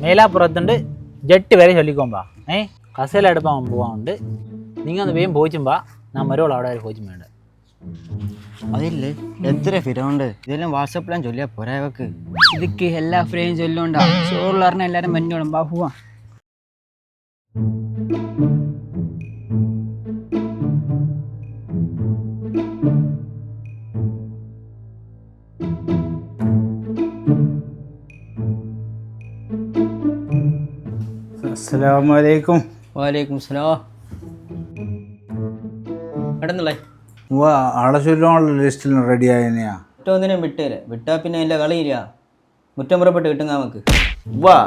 മേലാപ്പുറത്തുണ്ട് ജെട്ട് വരെ ചൊല്ലിക്കോമ്പാ കസേല എടുപ്പാൻ പോവാറുണ്ട്. നിങ്ങൾ ഒന്ന് വേഗം പോയിച്ചുമ്പാ ഞാൻ മരോളൂ അവിടെ പോയിച്ചും വേണ്ട. അതില്ലേ എത്ര ഫിരമുണ്ട്, ഇതെല്ലാം വാട്സപ്പിലാൻ ചൊല്ലിയാ പോരായവക്ക്. ഇതൊക്കെ എല്ലാ ഫ്രെയും ചൊല്ലുണ്ടാ ചോറുള്ള പറഞ്ഞാൽ എല്ലാരും മഞ്ഞോളും ബാ പോവാ. അസ്സലാമലൈക്കും. വാലേക്കും സലാം. എടന്നല്ലേ ആടെ ചൊല്ലുള്ള ലിസ്റ്റിൽ റെഡി ആയനെയാ? ഒന്നിനും വിട്ടേരെ, വിട്ടാ പിന്നെ എൻ്റെ കളിയില്ല. മുറ്റം പുറപ്പെട്ട് കിട്ടും നമുക്ക്. വാ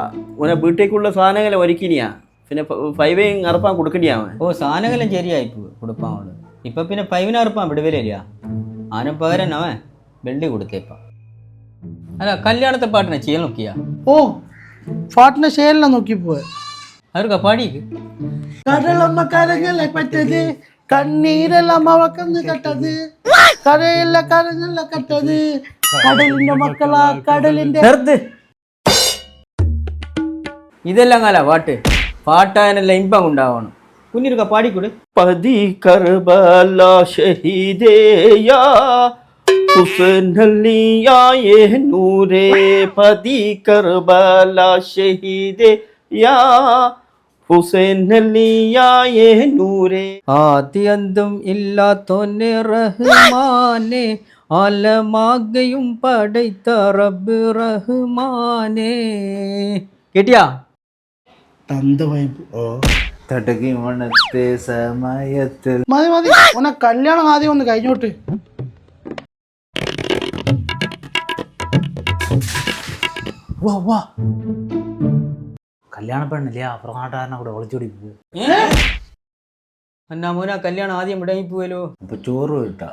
ഉന വീട്ടേക്കുള്ള സാധനങ്ങളെ ഒരുക്കിനിയാ, പിന്നെ ഫൈവേയും അറപ്പാൻ കൊടുക്കണ്ടിയാവൻ. ഓ സാധനങ്ങളെല്ലാം ശരിയായി കൊടുപ്പാൻ. ഇപ്പൊ പിന്നെ പൈവിന് അറപ്പാൻ വിടുവരില്ല. ആനും പകരം അവൻ വെള്ളി കൊടുത്തേപ്പ. അല്ല കല്യാണത്തെ പാട്ടിനെ ചെയ്യാൻ നോക്കിയാ? ഓ പാട്ടിനെ ശേലിനെ നോക്കി പോവാ. അവർക്ക് പാടിക്ക്. കടലമ്മ കരഞ്ഞല്ല പറ്റത്, കണ്ണീരെല്ലാം അവക്കന്ന് കട്ടത്, കരയല്ല കരഞ്ഞല്ല കട്ടത്, കടലിന്റെ മക്കളാ കടലിന്റെ. ഇതെല്ലാം കാല പാട്ട് പാട്ടാനെല്ലാം ഇമ്പം ഉണ്ടാവണം. കുഞ്ഞിരുക്ക പാടിക്കൂടെ? പതി കർബല ഷഹീദേയാ ഹുസ്നലിയായേ നൂരേ, പതി കർബല ഷഹീദേയാ ഹുസ്നലിയായേ നൂരേ. ആദ്യന്തും ഇല്ലാത്തോനെ റഹ്മാനെ, ആലമാകയും പടൈത്ത റബ്ബ് റഹ്മാനെ. കേട്ടിയാ? തടകി മണത്തെ സമയത്തിൽ. മതി മതി, ഓനെ കല്യാണം ആദ്യം ഒന്ന് കഴിഞ്ഞോട്ട്. വാ വാ, കല്യാണ പെണ്ണില്ലേ അപ്പുറനാട്ടുകാരനെ കൂടെ ഒളിച്ചോടി പോവുക. എന്നാ മോനാ കല്യാണം ആദ്യം മുടങ്ങി പോവല്ലോ. അപ്പൊ ചോറ് കിട്ടാ.